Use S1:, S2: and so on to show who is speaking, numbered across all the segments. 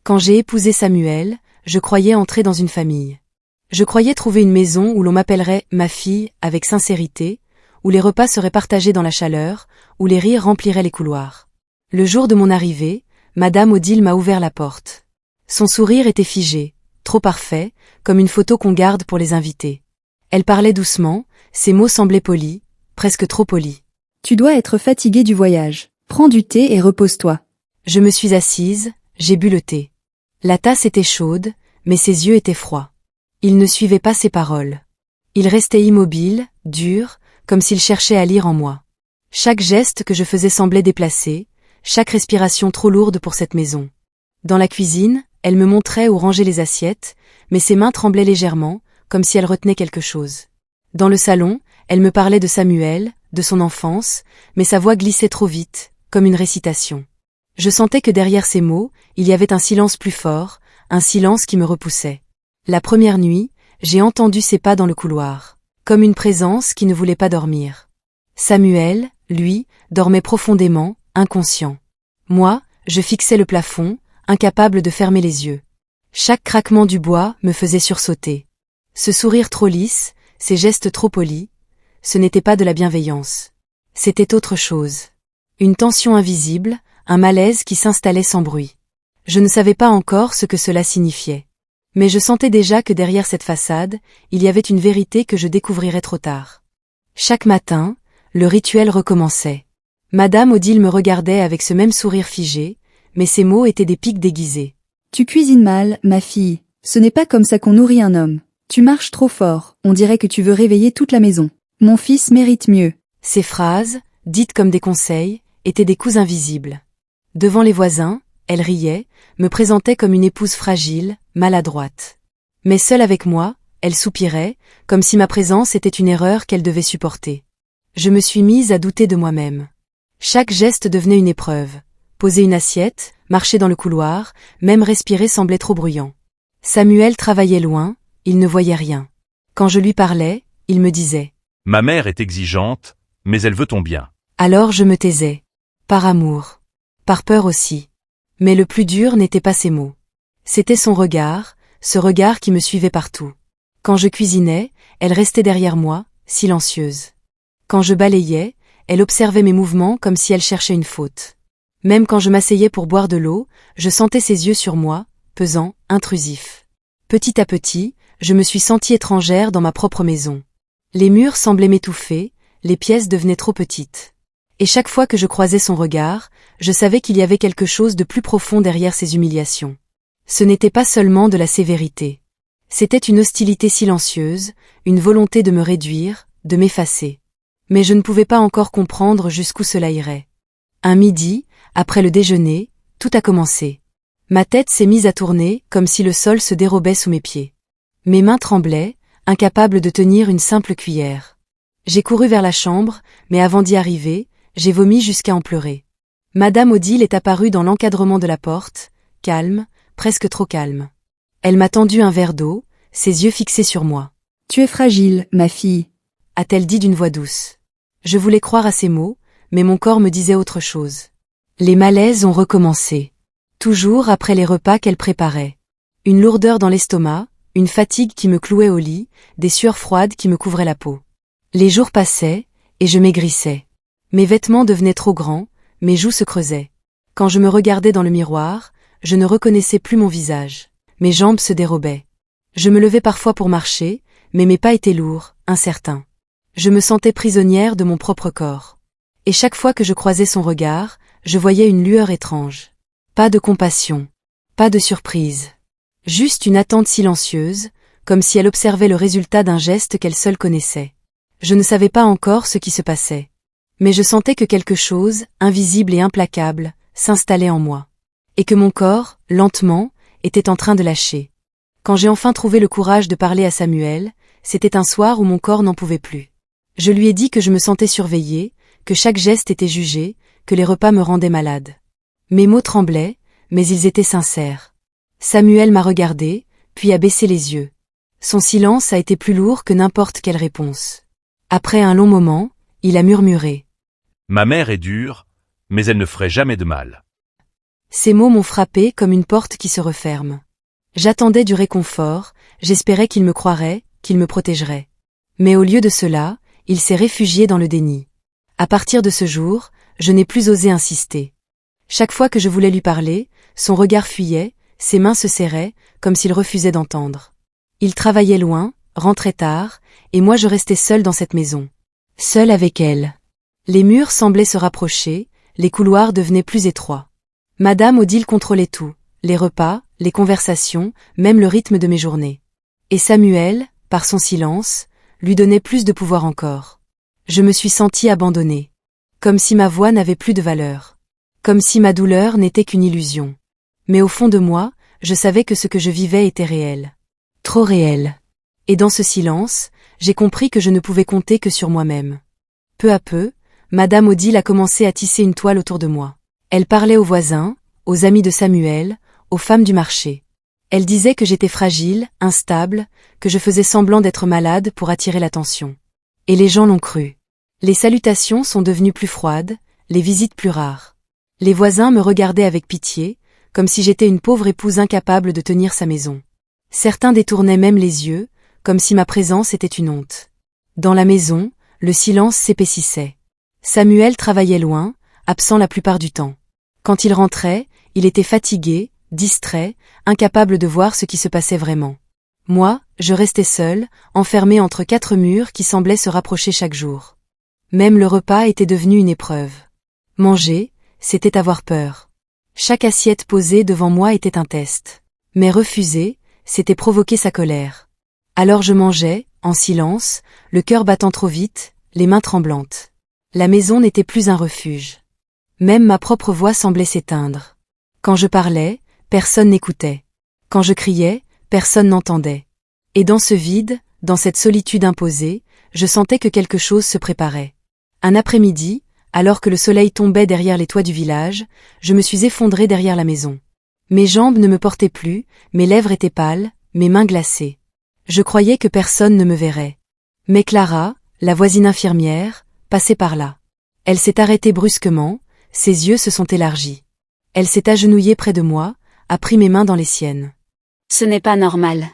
S1: Quand j'ai épousé Samuel, je croyais entrer dans une famille. Je croyais trouver une maison où l'on m'appellerait « ma fille » avec sincérité, où les repas seraient partagés dans la chaleur, où les rires rempliraient les couloirs. Le jour de mon arrivée, Madame Odile m'a ouvert la porte. Son sourire était figé, trop parfait, comme une photo qu'on garde pour les invités. Elle parlait doucement, ses mots semblaient polis, presque trop polis.
S2: Tu dois être fatigué du voyage. Prends du thé et repose-toi.
S1: Je me suis assise, j'ai bu le thé. La tasse était chaude, mais ses yeux étaient froids. Il ne suivait pas ses paroles. Il restait immobile, dur, comme s'il cherchait à lire en moi. Chaque geste que je faisais semblait déplacé, chaque respiration trop lourde pour cette maison. Dans la cuisine, elle me montrait où ranger les assiettes, mais ses mains tremblaient légèrement, comme si elle retenait quelque chose. Dans le salon, elle me parlait de Samuel, de son enfance, mais sa voix glissait trop vite, comme une récitation. Je sentais que derrière ces mots, il y avait un silence plus fort, un silence qui me repoussait. La première nuit, j'ai entendu ses pas dans le couloir, comme une présence qui ne voulait pas dormir. Samuel, lui, dormait profondément, inconscient. Moi, je fixais le plafond, incapable de fermer les yeux. Chaque craquement du bois me faisait sursauter. Ce sourire trop lisse, ces gestes trop polis, ce n'était pas de la bienveillance. C'était autre chose. Une tension invisible, un malaise qui s'installait sans bruit. Je ne savais pas encore ce que cela signifiait. Mais je sentais déjà que derrière cette façade, il y avait une vérité que je découvrirais trop tard. Chaque matin, le rituel recommençait. Madame Odile me regardait avec ce même sourire figé, mais ses mots étaient des pics déguisés.
S2: Tu cuisines mal, ma fille. Ce n'est pas comme ça qu'on nourrit un homme. Tu marches trop fort, on dirait que tu veux réveiller toute la maison. Mon fils mérite mieux.
S1: Ces phrases, dites comme des conseils, étaient des coups invisibles. Devant les voisins, elle riait, me présentait comme une épouse fragile, maladroite. Mais seule avec moi, elle soupirait, comme si ma présence était une erreur qu'elle devait supporter. Je me suis mise à douter de moi-même. Chaque geste devenait une épreuve. Poser une assiette, marcher dans le couloir, même respirer semblait trop bruyant. Samuel travaillait loin, il ne voyait rien. Quand je lui parlais, il me disait
S3: « Ma mère est exigeante, mais elle veut ton bien. »
S1: Alors je me taisais. Par amour. Par peur aussi. Mais le plus dur n'était pas ses mots. C'était son regard, ce regard qui me suivait partout. Quand je cuisinais, elle restait derrière moi, silencieuse. Quand je balayais, elle observait mes mouvements comme si elle cherchait une faute. Même quand je m'asseyais pour boire de l'eau, je sentais ses yeux sur moi, pesants, intrusifs. Petit à petit, je me suis sentie étrangère dans ma propre maison. Les murs semblaient m'étouffer, les pièces devenaient trop petites. Et chaque fois que je croisais son regard, je savais qu'il y avait quelque chose de plus profond derrière ces humiliations. Ce n'était pas seulement de la sévérité. C'était une hostilité silencieuse, une volonté de me réduire, de m'effacer. Mais je ne pouvais pas encore comprendre jusqu'où cela irait. Un midi, après le déjeuner, tout a commencé. Ma tête s'est mise à tourner comme si le sol se dérobait sous mes pieds. Mes mains tremblaient, incapables de tenir une simple cuillère. J'ai couru vers la chambre, mais avant d'y arriver, j'ai vomi jusqu'à en pleurer. Madame Odile est apparue dans l'encadrement de la porte, calme, presque trop calme. Elle m'a tendu un verre d'eau, ses yeux fixés sur moi.
S2: « Tu es fragile, ma fille. »
S1: a-t-elle dit d'une voix douce. Je voulais croire à ces mots, mais mon corps me disait autre chose. Les malaises ont recommencé. Toujours après les repas qu'elle préparait. Une lourdeur dans l'estomac, une fatigue qui me clouait au lit, des sueurs froides qui me couvraient la peau. Les jours passaient, et je maigrissais. Mes vêtements devenaient trop grands, mes joues se creusaient. Quand je me regardais dans le miroir, je ne reconnaissais plus mon visage. Mes jambes se dérobaient. Je me levais parfois pour marcher, mais mes pas étaient lourds, incertains. Je me sentais prisonnière de mon propre corps. Et chaque fois que je croisais son regard, je voyais une lueur étrange. Pas de compassion. Pas de surprise. Juste une attente silencieuse, comme si elle observait le résultat d'un geste qu'elle seule connaissait. Je ne savais pas encore ce qui se passait. Mais je sentais que quelque chose, invisible et implacable, s'installait en moi. Et que mon corps, lentement, était en train de lâcher. Quand j'ai enfin trouvé le courage de parler à Samuel, c'était un soir où mon corps n'en pouvait plus. Je lui ai dit que je me sentais surveillée, que chaque geste était jugé, que les repas me rendaient malade. Mes mots tremblaient, mais ils étaient sincères. Samuel m'a regardé, puis a baissé les yeux. Son silence a été plus lourd que n'importe quelle réponse. Après un long moment, il a murmuré.
S3: « Ma mère est dure, mais elle ne ferait jamais de mal. »
S1: Ces mots m'ont frappé comme une porte qui se referme. J'attendais du réconfort, j'espérais qu'il me croirait, qu'il me protégerait. Mais au lieu de cela, il s'est réfugié dans le déni. À partir de ce jour, je n'ai plus osé insister. Chaque fois que je voulais lui parler, son regard fuyait, ses mains se serraient, comme s'il refusait d'entendre. Il travaillait loin, rentrait tard, et moi je restais seule dans cette maison. Seule avec elle. Les murs semblaient se rapprocher, les couloirs devenaient plus étroits. Madame Odile contrôlait tout, les repas, les conversations, même le rythme de mes journées. Et Samuel, par son silence, lui donnait plus de pouvoir encore. Je me suis sentie abandonnée. Comme si ma voix n'avait plus de valeur. Comme si ma douleur n'était qu'une illusion. Mais au fond de moi, je savais que ce que je vivais était réel. Trop réel. Et dans ce silence, j'ai compris que je ne pouvais compter que sur moi-même. Peu à peu, Madame Odile a commencé à tisser une toile autour de moi. Elle parlait aux voisins, aux amis de Samuel, aux femmes du marché. Elle disait que j'étais fragile, instable, que je faisais semblant d'être malade pour attirer l'attention. Et les gens l'ont cru. Les salutations sont devenues plus froides, les visites plus rares. Les voisins me regardaient avec pitié, comme si j'étais une pauvre épouse incapable de tenir sa maison. Certains détournaient même les yeux, comme si ma présence était une honte. Dans la maison, le silence s'épaississait. Samuel travaillait loin, absent la plupart du temps. Quand il rentrait, il était fatigué, distrait, incapable de voir ce qui se passait vraiment. Moi, je restais seule, enfermée entre quatre murs qui semblaient se rapprocher chaque jour. Même le repas était devenu une épreuve. Manger, c'était avoir peur. Chaque assiette posée devant moi était un test. Mais refuser, c'était provoquer sa colère. Alors je mangeais, en silence, le cœur battant trop vite, les mains tremblantes. La maison n'était plus un refuge. Même ma propre voix semblait s'éteindre. Quand je parlais, personne n'écoutait. Quand je criais, personne n'entendait. Et dans ce vide, dans cette solitude imposée, je sentais que quelque chose se préparait. Un après-midi, alors que le soleil tombait derrière les toits du village, je me suis effondrée derrière la maison. Mes jambes ne me portaient plus, mes lèvres étaient pâles, mes mains glacées. Je croyais que personne ne me verrait. Mais Clara, la voisine infirmière, passait par là. Elle s'est arrêtée brusquement, ses yeux se sont élargis. Elle s'est agenouillée près de moi, a pris mes mains dans les siennes.
S4: « Ce n'est pas normal »,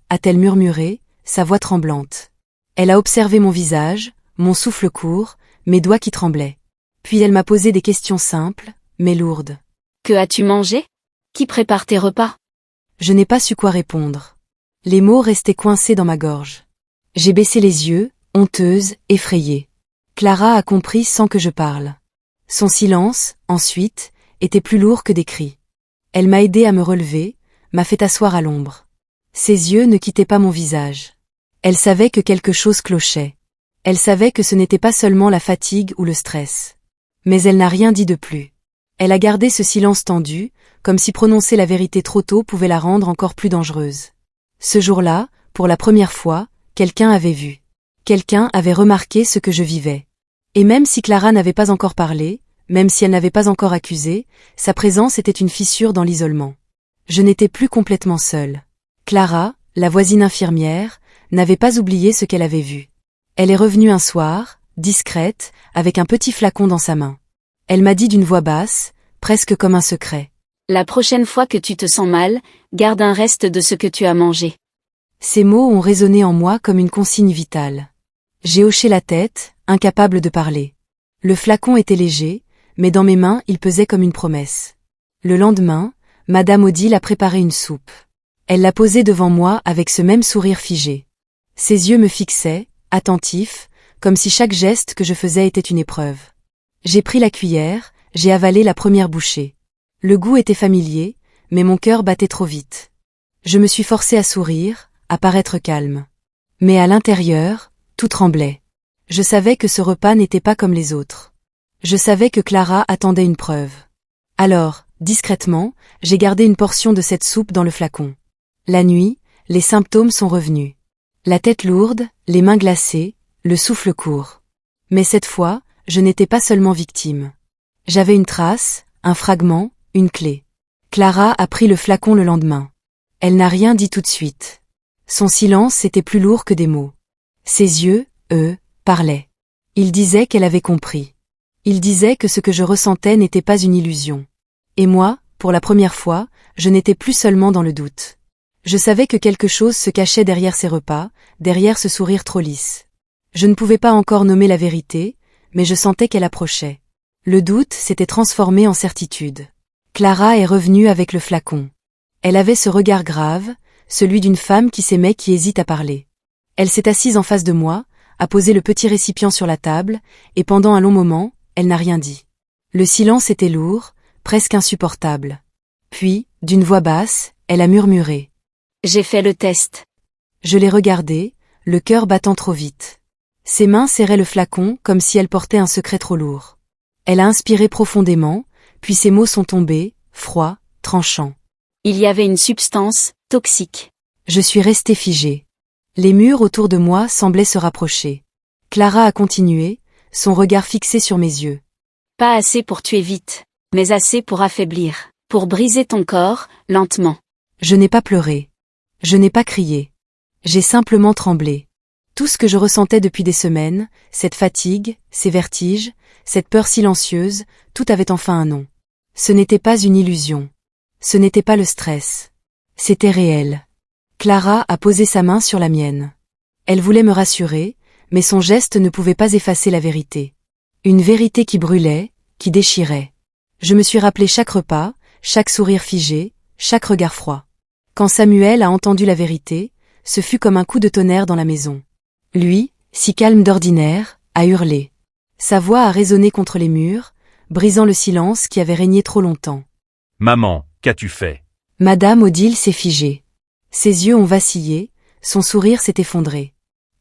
S1: a-t-elle murmuré, sa voix tremblante. Elle a observé mon visage, mon souffle court, mes doigts qui tremblaient. Puis elle m'a posé des questions simples, mais lourdes.
S4: « Que as-tu mangé ? Qui prépare tes repas ? »
S1: Je n'ai pas su quoi répondre. Les mots restaient coincés dans ma gorge. J'ai baissé les yeux, honteuse, effrayée. Clara a compris sans que je parle. Son silence, ensuite, était plus lourd que des cris. Elle m'a aidé à me relever, m'a fait asseoir à l'ombre. Ses yeux ne quittaient pas mon visage. Elle savait que quelque chose clochait. Elle savait que ce n'était pas seulement la fatigue ou le stress. Mais elle n'a rien dit de plus. Elle a gardé ce silence tendu, comme si prononcer la vérité trop tôt pouvait la rendre encore plus dangereuse. Ce jour-là, pour la première fois, quelqu'un avait vu. Quelqu'un avait remarqué ce que je vivais. Et même si Clara n'avait pas encore parlé, même si elle n'avait pas encore accusé, sa présence était une fissure dans l'isolement. Je n'étais plus complètement seule. Clara, la voisine infirmière, n'avait pas oublié ce qu'elle avait vu. Elle est revenue un soir, discrète, avec un petit flacon dans sa main. Elle m'a dit d'une voix basse, presque comme un secret.
S4: « La prochaine fois que tu te sens mal, garde un reste de ce que tu as mangé. »
S1: Ces mots ont résonné en moi comme une consigne vitale. J'ai hoché la tête, incapable de parler. Le flacon était léger, mais dans mes mains il pesait comme une promesse. Le lendemain, Madame Odile a préparé une soupe. Elle l'a posée devant moi avec ce même sourire figé. Ses yeux me fixaient, attentifs, comme si chaque geste que je faisais était une épreuve. J'ai pris la cuillère, j'ai avalé la première bouchée. Le goût était familier, mais mon cœur battait trop vite. Je me suis forcée à sourire, à paraître calme. Mais à l'intérieur, tout tremblait. Je savais que ce repas n'était pas comme les autres. Je savais que Clara attendait une preuve. Alors, discrètement, j'ai gardé une portion de cette soupe dans le flacon. La nuit, les symptômes sont revenus. La tête lourde, les mains glacées, le souffle court. Mais cette fois, je n'étais pas seulement victime. J'avais une trace, un fragment, une clé. Clara a pris le flacon le lendemain. Elle n'a rien dit tout de suite. Son silence était plus lourd que des mots. Ses yeux, eux, parlaient. Ils disaient qu'elle avait compris. Ils disaient que ce que je ressentais n'était pas une illusion. Et moi, pour la première fois, je n'étais plus seulement dans le doute. Je savais que quelque chose se cachait derrière ces repas, derrière ce sourire trop lisse. Je ne pouvais pas encore nommer la vérité, mais je sentais qu'elle approchait. Le doute s'était transformé en certitude. Clara est revenue avec le flacon. Elle avait ce regard grave, celui d'une femme qui s'aimait qui hésite à parler. Elle s'est assise en face de moi, a posé le petit récipient sur la table, et pendant un long moment, elle n'a rien dit. Le silence était lourd, presque insupportable. Puis, d'une voix basse, elle a murmuré.
S4: J'ai fait le test.
S1: Je l'ai regardée, le cœur battant trop vite. Ses mains serraient le flacon comme si elle portait un secret trop lourd. Elle a inspiré profondément, puis ses mots sont tombés, froids, tranchants.
S4: Il y avait une substance toxique.
S1: Je suis restée figée. Les murs autour de moi semblaient se rapprocher. Clara a continué, son regard fixé sur mes yeux.
S4: Pas assez pour tuer vite, mais assez pour affaiblir, pour briser ton corps, lentement.
S1: Je n'ai pas pleuré. Je n'ai pas crié. J'ai simplement tremblé. Tout ce que je ressentais depuis des semaines, cette fatigue, ces vertiges, cette peur silencieuse, tout avait enfin un nom. Ce n'était pas une illusion. Ce n'était pas le stress. C'était réel. Clara a posé sa main sur la mienne. Elle voulait me rassurer, mais son geste ne pouvait pas effacer la vérité. Une vérité qui brûlait, qui déchirait. Je me suis rappelé chaque repas, chaque sourire figé, chaque regard froid. Quand Samuel a entendu la vérité, ce fut comme un coup de tonnerre dans la maison. Lui, si calme d'ordinaire, a hurlé. Sa voix a résonné contre les murs, brisant le silence qui avait régné trop longtemps.
S3: Maman, qu'as-tu fait?
S1: Madame Odile s'est figée. Ses yeux ont vacillé, son sourire s'est effondré.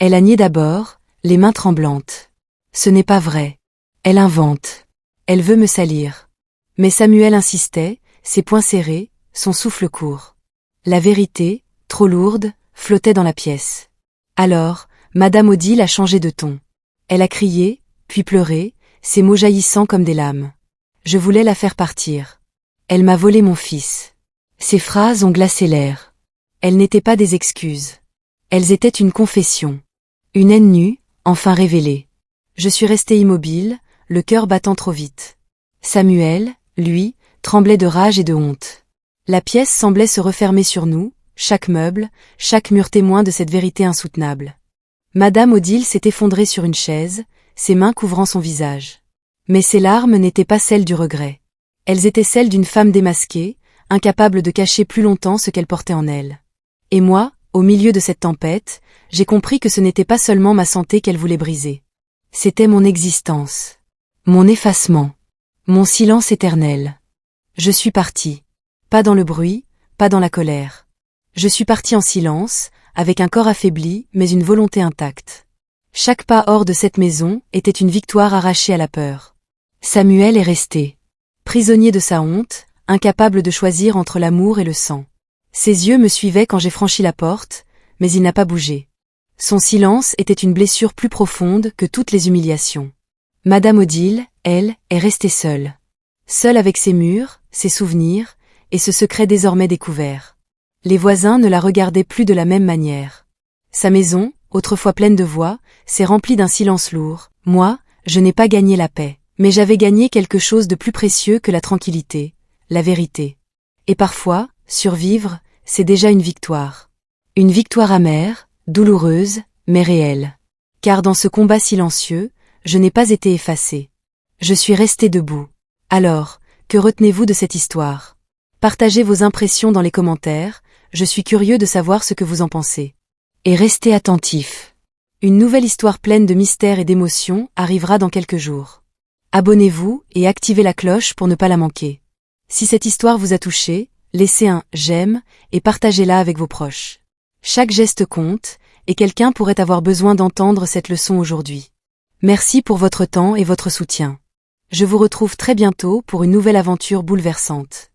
S1: Elle a nié d'abord, les mains tremblantes. Ce n'est pas vrai. Elle invente. Elle veut me salir. Mais Samuel insistait, ses poings serrés, son souffle court. La vérité, trop lourde, flottait dans la pièce. Alors, Madame Odile a changé de ton. Elle a crié, puis pleuré, ses mots jaillissant comme des lames. Je voulais la faire partir. Elle m'a volé mon fils. Ses phrases ont glacé l'air. Elles n'étaient pas des excuses. Elles étaient une confession. Une haine nue, enfin révélée. Je suis restée immobile, le cœur battant trop vite. Samuel, lui, tremblait de rage et de honte. La pièce semblait se refermer sur nous, chaque meuble, chaque mur témoin de cette vérité insoutenable. Madame Odile s'est effondrée sur une chaise, ses mains couvrant son visage. Mais ses larmes n'étaient pas celles du regret. Elles étaient celles d'une femme démasquée, incapable de cacher plus longtemps ce qu'elle portait en elle. Et moi, au milieu de cette tempête, j'ai compris que ce n'était pas seulement ma santé qu'elle voulait briser. C'était mon existence. Mon effacement. Mon silence éternel. Je suis partie. Pas dans le bruit, pas dans la colère. Je suis partie en silence, avec un corps affaibli, mais une volonté intacte. Chaque pas hors de cette maison était une victoire arrachée à la peur. Samuel est resté. Prisonnier de sa honte, incapable de choisir entre l'amour et le sang. Ses yeux me suivaient quand j'ai franchi la porte, mais il n'a pas bougé. Son silence était une blessure plus profonde que toutes les humiliations. Madame Odile, elle, est restée seule. Seule avec ses murs, ses souvenirs, et ce secret désormais découvert. Les voisins ne la regardaient plus de la même manière. Sa maison, autrefois pleine de voix, s'est remplie d'un silence lourd. Moi, je n'ai pas gagné la paix, mais j'avais gagné quelque chose de plus précieux que la tranquillité, la vérité. Et parfois, survivre, c'est déjà une victoire. Une victoire amère, douloureuse, mais réelle. Car dans ce combat silencieux, je n'ai pas été effacée. Je suis restée debout. Alors, que retenez-vous de cette histoire? Partagez vos impressions dans les commentaires, je suis curieux de savoir ce que vous en pensez. Et restez attentifs. Une nouvelle histoire pleine de mystères et d'émotions arrivera dans quelques jours. Abonnez-vous et activez la cloche pour ne pas la manquer. Si cette histoire vous a touché, laissez un « j'aime » et partagez-la avec vos proches. Chaque geste compte, et quelqu'un pourrait avoir besoin d'entendre cette leçon aujourd'hui. Merci pour votre temps et votre soutien. Je vous retrouve très bientôt pour une nouvelle aventure bouleversante.